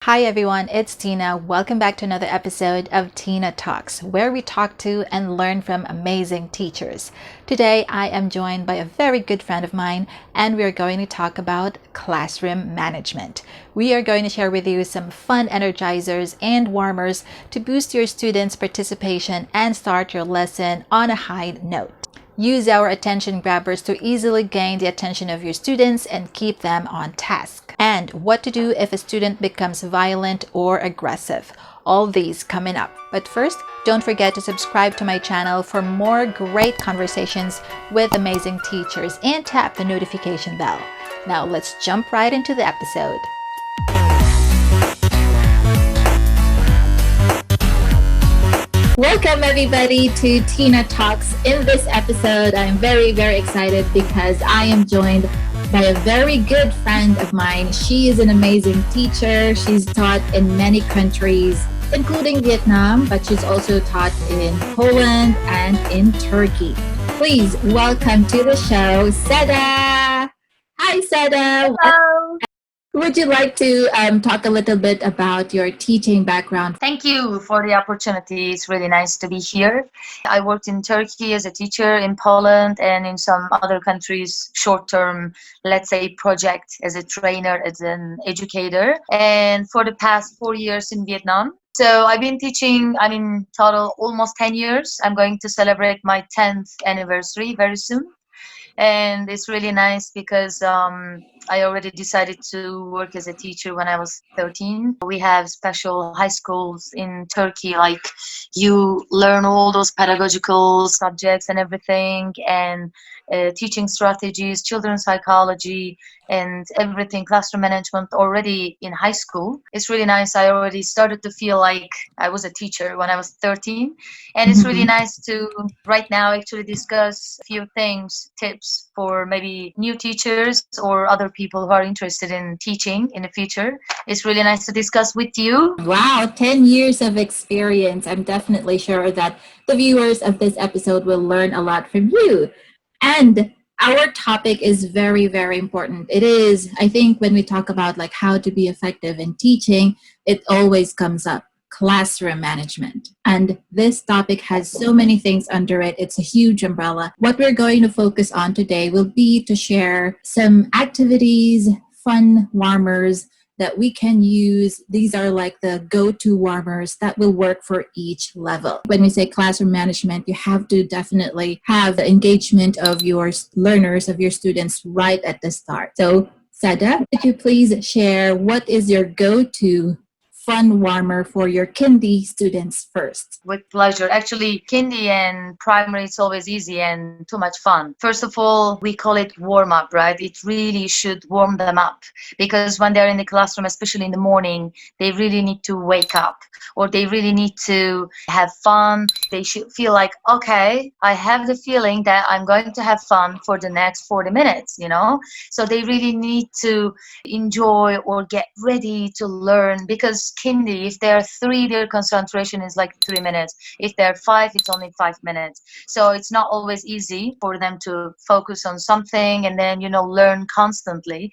Hi everyone, it's Tina. Welcome back to another episode of Tina Talks, where we talk to and learn from amazing teachers. Today I am joined by a very good friend of mine, and we are going to talk about classroom management. We are going to share with you some fun energizers and warmers to boost your students' participation and start your lesson on a high note. Use our attention grabbers to easily gain the attention of your students and keep them on task. And what to do if a student becomes violent or aggressive. All these coming up. But first, don't forget to subscribe to my channel for more great conversations with amazing teachers and tap the notification bell. Now let's jump right into the episode. Welcome everybody to Tina Talks. In this episode, I'm very excited because I am joined by a very good friend of mine. She is an amazing teacher. She's taught in many countries, including Vietnam, but she's also taught in Poland and in Turkey. Please welcome to the show, Seda. Hi, Seda. Hello. Would you like to talk a little bit about your teaching background? Thank you for the opportunity. It's really nice to be here. I worked in Turkey as a teacher, in Poland, and in some other countries, short-term, let's say, project as a trainer, as an educator. And for the past 4 years in Vietnam. So I've been teaching, total almost 10 years. I'm going to celebrate my 10th anniversary very soon. And it's really nice because I already decided to work as a teacher when I was 13. We have special high schools in Turkey, like you learn all those pedagogical subjects and everything, and teaching strategies, children's psychology, and everything, classroom management already in high school. It's really nice. I already started to feel like I was a teacher when I was 13. And it's really nice to right now actually discuss a few things, tips for maybe new teachers or other people who are interested in teaching in the future. It's really nice to discuss with you. Wow, 10 years of experience. I'm definitely sure that the viewers of this episode will learn a lot from you. And our topic is very important. It is, I think, when we talk about like how to be effective in teaching, it always comes up, classroom management. And this topic has so many things under it. It's a huge umbrella. What we're going to focus on today will be to share some activities, fun warmers that we can use. These are like the go-to warmers that will work for each level. When we say classroom management, you have to definitely have the engagement of your learners, of your students right at the start. So Sada, could you please share what is your go-to fun warmer for your kindy students first? With pleasure. Actually, kindy and primary, it's always easy and too much fun. First of all, we call it warm up, right? It really should warm them up because when they're in the classroom, especially in the morning, they really need to wake up or they really need to have fun. They should feel like, okay, I have the feeling that I'm going to have fun for the next 40 minutes, So they really need to enjoy or get ready to learn because kindy, if they're 3, their concentration is like 3 minutes. If they're 5, it's only 5 minutes. So it's not always easy for them to focus on something and then, learn constantly.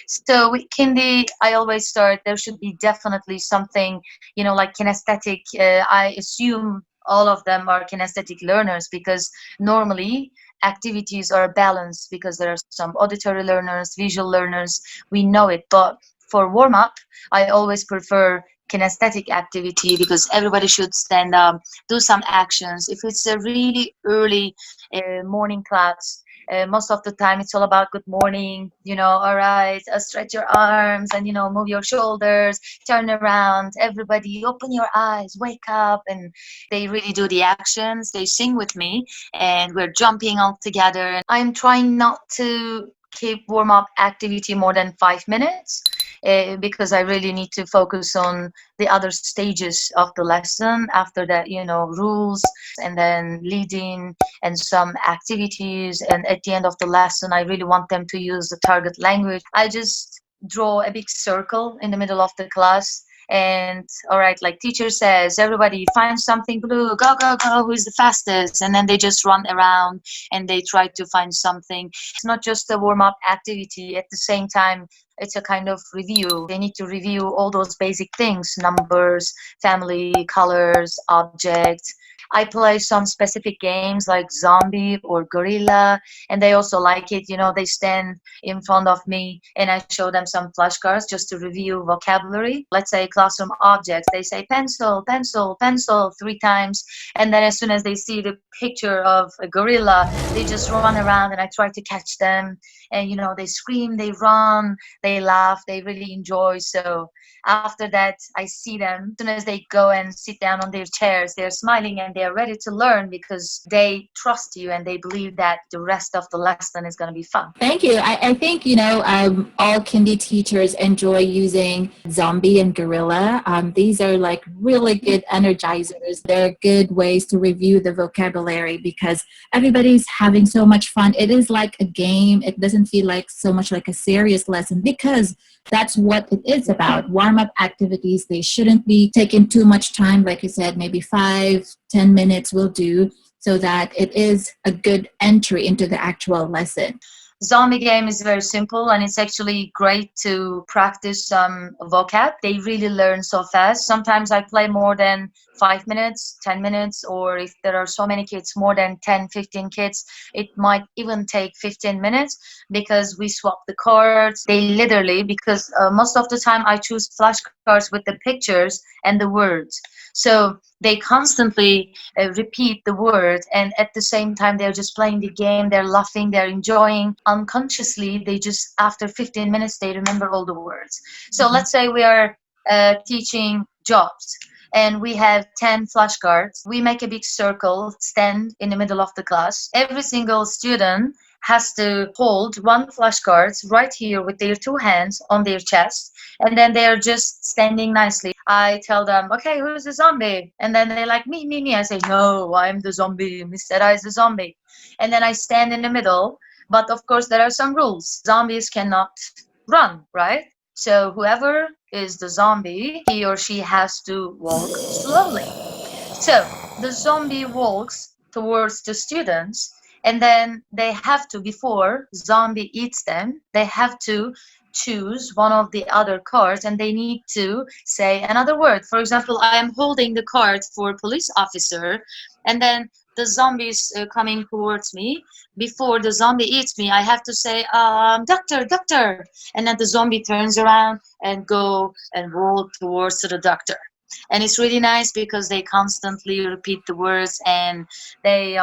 So with kindy, I always start, there should be definitely something, like kinesthetic. I assume all of them are kinesthetic learners because normally activities are balanced because there are some auditory learners, visual learners, we know it. But for warm up, I always prefer kinesthetic activity because everybody should stand up, do some actions. If it's a really early morning class, most of the time it's all about good morning, all right, stretch your arms and, move your shoulders, turn around, everybody open your eyes, wake up, and they really do the actions. They sing with me and we're jumping all together. And I'm trying not to keep warm-up activity more than 5 minutes because I really need to focus on the other stages of the lesson. After that, rules and then leading and some activities. And at the end of the lesson, I really want them to use the target language. I just draw a big circle in the middle of the class. And all right, like teacher says, everybody find something blue, go, who's the fastest? And then they just run around and they try to find something. It's not just a warm-up activity. At the same time, it's a kind of review. They need to review all those basic things: numbers, family, colors, objects. I play some specific games like zombie or gorilla, and they also like it. They stand in front of me and I show them some flashcards just to review vocabulary. Let's say classroom objects, they say pencil, pencil, pencil 3 times, and then as soon as they see the picture of a gorilla, they just run around and I try to catch them. And they scream, they run, they laugh, they really enjoy. So after that, I see them. As soon as they go and sit down on their chairs, they're smiling and they're ready to learn because they trust you and they believe that the rest of the lesson is going to be fun. Thank you. I think, all kindy teachers enjoy using zombie and gorilla. These are like really good energizers. They're good ways to review the vocabulary because everybody's having so much fun. It is like a game. It doesn't feel like so much like a serious lesson because that's what it is about. Warm-up activities, they shouldn't be taking too much time. Like you said, maybe 5-10 minutes will do so that it is a good entry into the actual lesson. Zombie game is very simple and it's actually great to practice some vocab. They really learn so fast. Sometimes I play more than 5 minutes, 10 minutes, or if there are so many kids, more than 10, 15 kids, it might even take 15 minutes because we swap the cards. They literally, because most of the time I choose flashcards with the pictures and the words. So they constantly repeat the words, and at the same time they're just playing the game, they're laughing, they're enjoying. Unconsciously, they just, after 15 minutes, they remember all the words. So let's say we are teaching jobs and we have 10 flashcards. We make a big circle, stand in the middle of the class. Every single student has to hold one flashcard right here with their 2 hands on their chest, and then they are just standing nicely. I tell them, okay, who's the zombie? And then they're like, me, me, me. I say, no, I'm the zombie. Mr. I is the zombie. And then I stand in the middle. But of course, there are some rules. Zombies cannot run, right? So whoever is the zombie, he or she has to walk slowly. So the zombie walks towards the students, and then they have to, before zombie eats them, they have to choose one of the other cards and they need to say another word. For example, I am holding the card for police officer, and then the zombie is coming towards me. Before the zombie eats me, I have to say, doctor, doctor. And then the zombie turns around and go and walk towards the doctor. And it's really nice because they constantly repeat the words, and they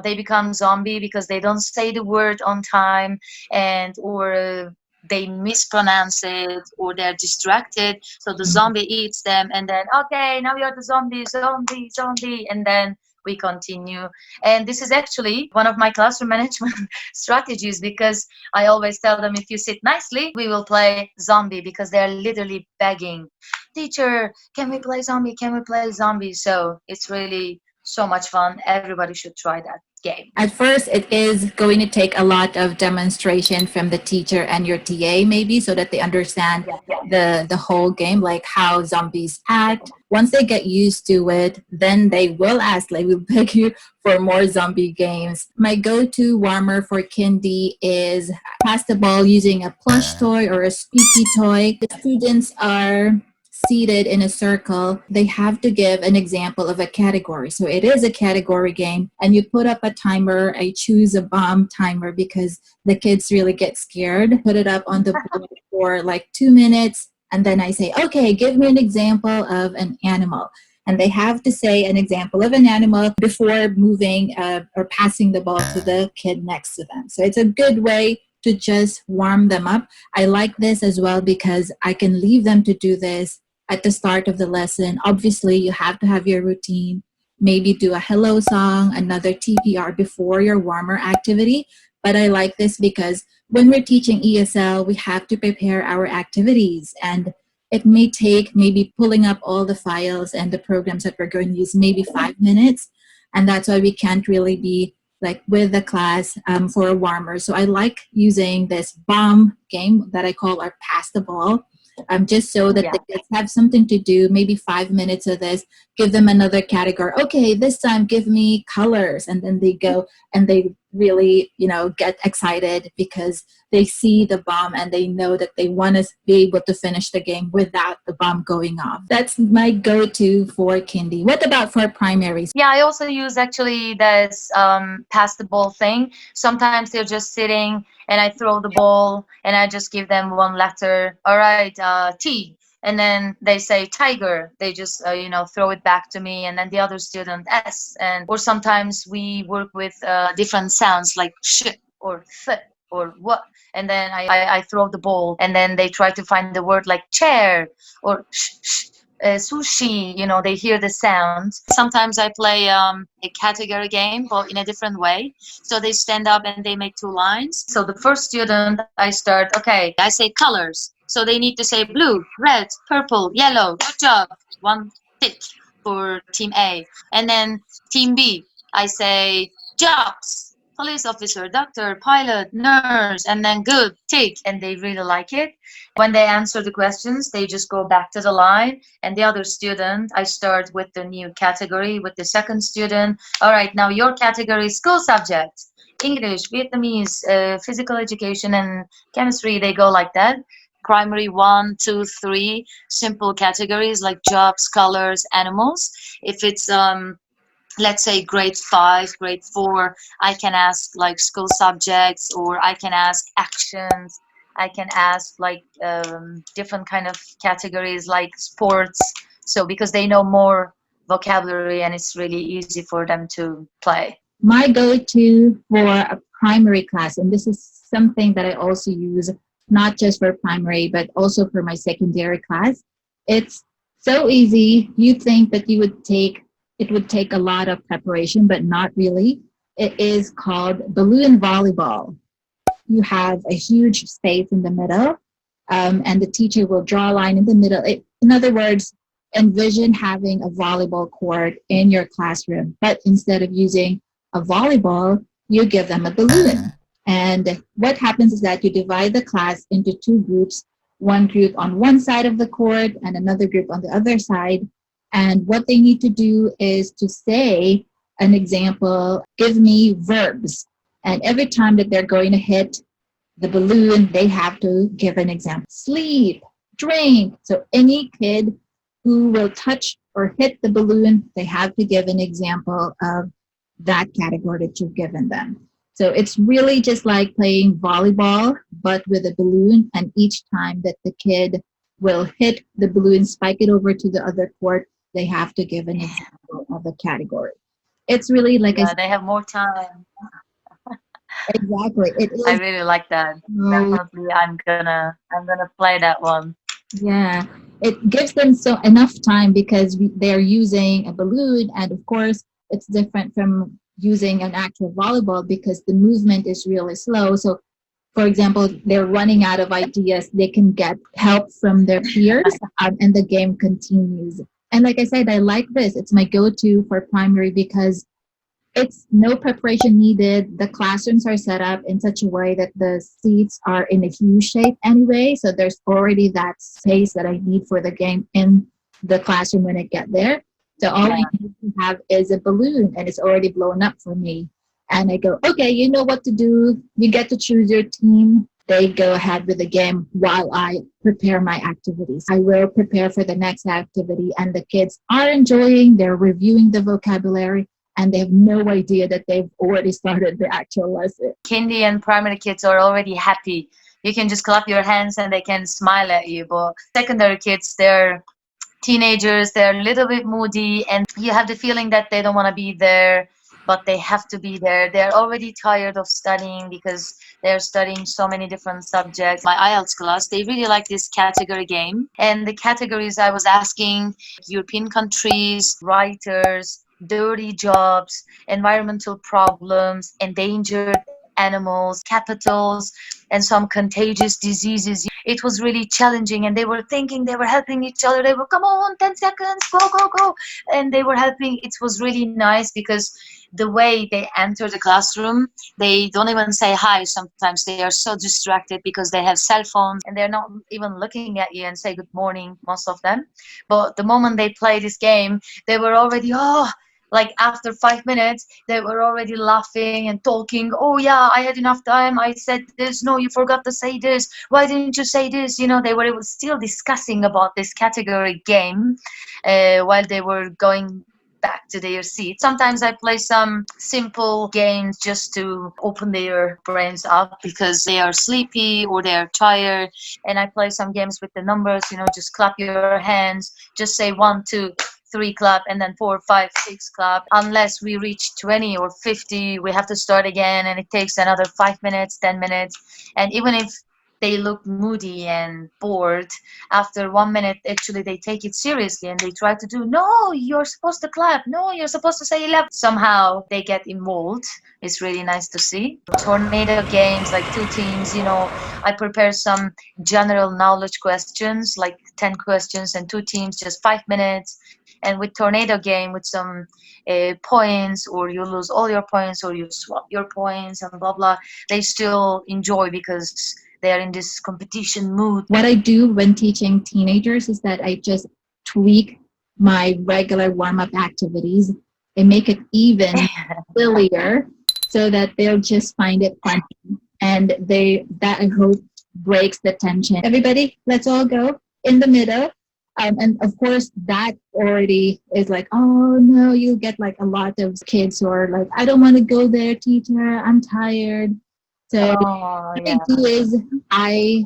they become zombie because they don't say the word on time, and or they mispronounce it, or they're distracted, so the zombie eats them, and then, okay, now you're the zombie, zombie, zombie, and then we continue. And this is actually one of my classroom management strategies, because I always tell them, if you sit nicely, we will play zombie, because they're literally begging, teacher, can we play zombie, can we play zombie? So it's really so much fun. Everybody should try that game. At first, it is going to take a lot of demonstration from the teacher and your TA, maybe, so that they understand the whole game, like how zombies act. Once they get used to it, then they will ask, like, we'll beg you for more zombie games. My go-to warmer for kindy is pass the ball using a plush toy or a squeaky toy. The students are seated in a circle. They have to give an example of a category. So it is a category game, and you put up a timer. I choose a bomb timer because the kids really get scared. Put it up on the board for like 2 minutes, and then I say, okay, give me an example of an animal. And they have to say an example of an animal before moving or passing the ball to the kid next to them. So it's a good way to just warm them up. I like this as well because I can leave them to do this at the start of the lesson. Obviously, you have to have your routine. Maybe do a hello song, another TPR before your warmer activity. But I like this because when we're teaching ESL, we have to prepare our activities. And it may take maybe pulling up all the files and the programs that we're going to use maybe 5 minutes. And that's why we can't really be like with the class for a warmer. So I like using this bomb game that I call our pass the ball, just so that the kids have something to do, maybe 5 minutes of this, give them another category. Okay, this time give me colors. And then they go and they really, get excited because they see the bomb and they know that they want to be able to finish the game without the bomb going off. That's my go-to for kindy. What about for primaries? Yeah, I also use actually this pass the ball thing. Sometimes they're just sitting and I throw the ball and I just give them one letter. All right, T. And then they say tiger. They just throw it back to me, and then the other student S. And or sometimes we work with different sounds like sh or th or what. And then I throw the ball, and then they try to find the word like chair or sushi. They hear the sound. Sometimes I play a category game, but in a different way. So they stand up and they make two lines. So the first student, I start, okay, I say colors. So they need to say blue, red, purple, yellow. Good job. One tick for team A. And then team B, I say jobs, police officer, doctor, pilot, nurse, and then good, tick. And they really like it. When they answer the questions, they just go back to the line. And the other student, I start with the new category with the second student. All right, now your category is school subjects. English, Vietnamese, physical education, and chemistry. They go like that. Primary 1, 2, 3, simple categories like jobs, colors, animals. If it's let's say grade 5, grade 4, I can ask like school subjects, or I can ask actions. I can ask like different kind of categories like sports. So because they know more vocabulary and it's really easy for them to play. My go-to for a primary class, and this is something that I also use not just for primary, but also for my secondary class. It's so easy. You think that it would take a lot of preparation, but not really. It is called balloon volleyball. You have a huge space in the middle, and the teacher will draw a line in the middle. In other words, envision having a volleyball court in your classroom, but instead of using a volleyball, you give them a balloon. And what happens is that you divide the class into two groups, one group on one side of the court and another group on the other side. And what they need to do is to say an example, give me verbs. And every time that they're going to hit the balloon, they have to give an example. Sleep, drink. So any kid who will touch or hit the balloon, they have to give an example of that category that you've given them. So it's really just like playing volleyball, but with a balloon. And each time that the kid will hit the balloon, spike it over to the other court, they have to give an example of the category. It's really like yeah, they have more time. Exactly. It I is. really like that. So, Definitely, I'm gonna play that one. yeah, it gives them so enough time because they're using a balloon, and of course, it's different from using an actual volleyball because the movement is really slow. So, for example, they're running out of ideas. They can get help from their peers, and the game continues. And like I said, I like this. It's my go-to for primary because it's no preparation needed. The classrooms are set up in such a way that the seats are in a U shape anyway. So there's already that space that I need for the game in the classroom when I get there. So all I need to have is a balloon and it's already blown up for me. And I go, okay, you know what to do. You get to choose your team. They go ahead with the game while I prepare my activities. I will prepare for the next activity, and the kids are enjoying, they're reviewing the vocabulary, and they have no idea that they've already started the actual lesson. Kindy and primary kids are already happy. You can just clap your hands and they can smile at you. But secondary kids, they're teenagers, they're a little bit moody, and you have the feeling that they don't want to be there, but they have to be there. They're already tired of studying because they're studying so many different subjects. My IELTS class, they really like this category game. And the categories I was asking: European countries, writers, dirty jobs, environmental problems, endangered animals, capitals, and some contagious diseases. It was really challenging, and they were thinking, they were helping each other. They were, come on, 10 seconds, go, go, go. And they were helping. It was really nice because the way they enter the classroom, they don't even say hi. Sometimes they are so distracted because they have cell phones and they're not even looking at you and say good morning, most of them. But the moment they play this game, they were already, oh, Like after 5 minutes, they were already laughing and talking. Oh yeah, I had enough time. I said this. No, you forgot to say this. Why didn't you say this? You know, they were still discussing about this category game while they were going back to their seat. Sometimes I play some simple games just to open their brains up because they are sleepy or they are tired. And I play some games with the numbers, just clap your hands, just say 1, 2, 3 clap, and then 4, 5, 6 clap. Unless we reach 20 or 50, we have to start again, and it takes another 5 minutes, 10 minutes. And even if they look moody and bored, after 1 minute actually they take it seriously and they try to do, no, you're supposed to clap, no, you're supposed to say 11. Somehow they get involved. It's really nice to see. Tornado games, like two teams, I prepare some general knowledge questions, like 10 questions, and two teams, just 5 minutes. And with tornado game, with some points, or you lose all your points or you swap your points and blah blah, they still enjoy because they are in this competition mood. What I do when teaching teenagers is that I just tweak my regular warm up activities and make it even sillier so that they'll just find it funny. And that I hope breaks the tension. Everybody, let's all go in the middle. And of course, that already is like, oh no, you get like a lot of kids who are like, I don't want to go there, teacher. I'm tired. So Oh what I yeah. do is I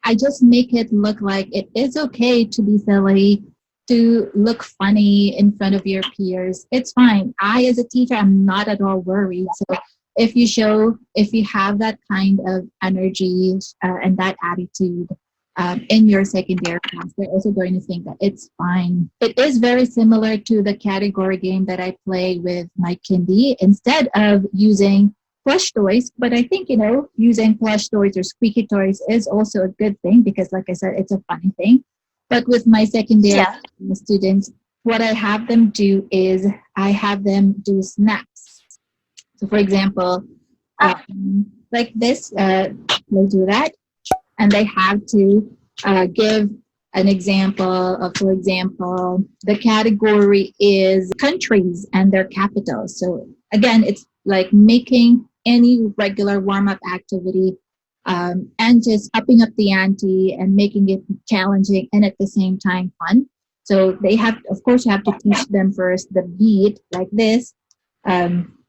I just make it look like it is okay to be silly, to look funny in front of your peers. It's fine. I, as a teacher, I'm not at all worried. So if you have that kind of energy and that attitude in your secondary class, they're also going to think that it's fine. It is very similar to the category game that I play with my kindy. Instead of using plush toys, but I think, using plush toys or squeaky toys is also a good thing because, like I said, it's a funny thing. But with my secondary Yeah. students, what I have them do is I have them do snaps. So, for example, Ah, like this, they do that, and they have to give an example of, for example, the category is countries and their capitals. So again, it's like making any regular warm-up activity and just upping up the ante and making it challenging and at the same time fun. So they have, of course, you have to teach them first the beat like this.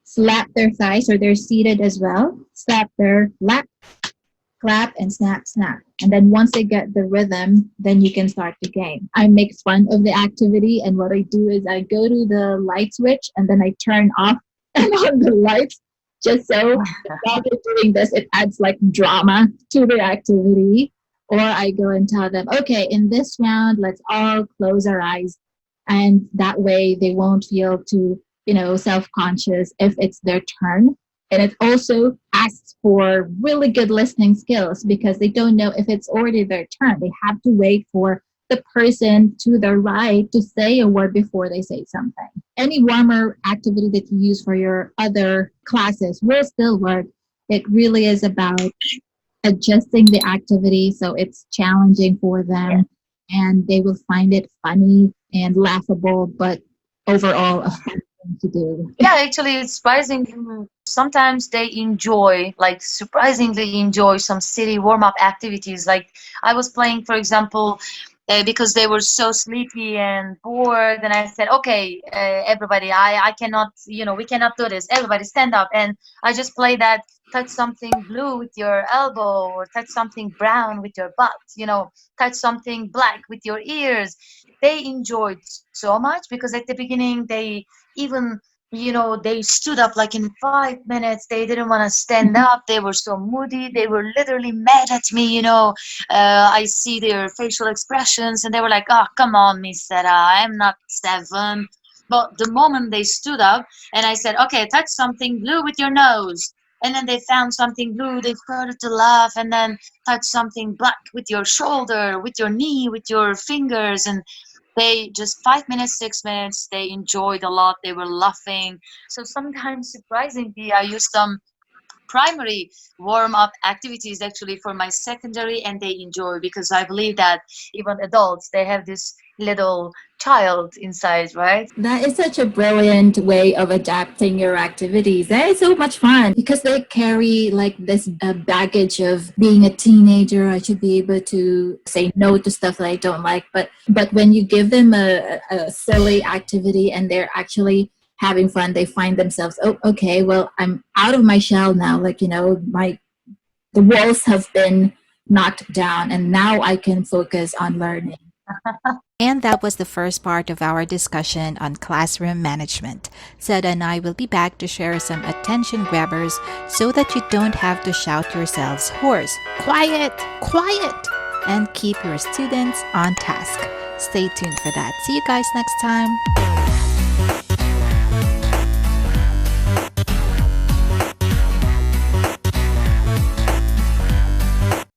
Slap their thighs, or they're seated as well. Slap their lap, clap, and snap, snap. And then once they get the rhythm, then you can start the game. I make fun of the activity, and what I do is I go to the light switch and then I turn off and on the lights just so while they're doing this, it adds like drama to the activity. Or I go and tell them, okay, in this round, let's all close our eyes. And that way they won't feel too, self conscious if it's their turn. And it also asks for really good listening skills because they don't know if it's already their turn. They have to wait for the person to their right to say a word before they say something. Any warmer activity that you use for your other classes will still work. It really is about adjusting the activity so it's challenging for yeah. them and they will find it funny and laughable, but overall a fun thing to do. Yeah, actually, it's surprising. Sometimes they enjoy, like, surprisingly enjoy some city warm-up activities. Like, I was playing, for example, because they were so sleepy and bored, and I said, okay, everybody, I cannot, we cannot do this. Everybody stand up. And I just play that, touch something blue with your elbow, or touch something brown with your butt, touch something black with your ears. They enjoyed so much because at the beginning, they even they stood up like in 5 minutes. They didn't want to stand up. They were so moody. They were literally mad at me. I see their facial expressions, and they were like, oh, come on, Miss Sarah, I'm not 7. But the moment they stood up and I said, okay, touch something blue with your nose, and then they found something blue, they started to laugh. And then touch something black with your shoulder, with your knee, with your fingers. And they just 5 minutes, 6 minutes, they enjoyed a lot. They were laughing. So sometimes, surprisingly, I use some primary warm up activities actually for my secondary, and they enjoy, because I believe that even adults, they have this little child inside, right? That is such a brilliant way of adapting your activities. That is so much fun because they carry like this baggage of being a teenager. I should be able to say no to stuff that I don't like. But when you give them a silly activity and they're actually having fun, they find themselves, oh, okay, well, I'm out of my shell now. Like, my the walls have been knocked down and now I can focus on learning. And that was the first part of our discussion on classroom management. Sada and I will be back to share some attention grabbers so that you don't have to shout yourselves hoarse, quiet, quiet, and keep your students on task. Stay tuned for that. See you guys next time.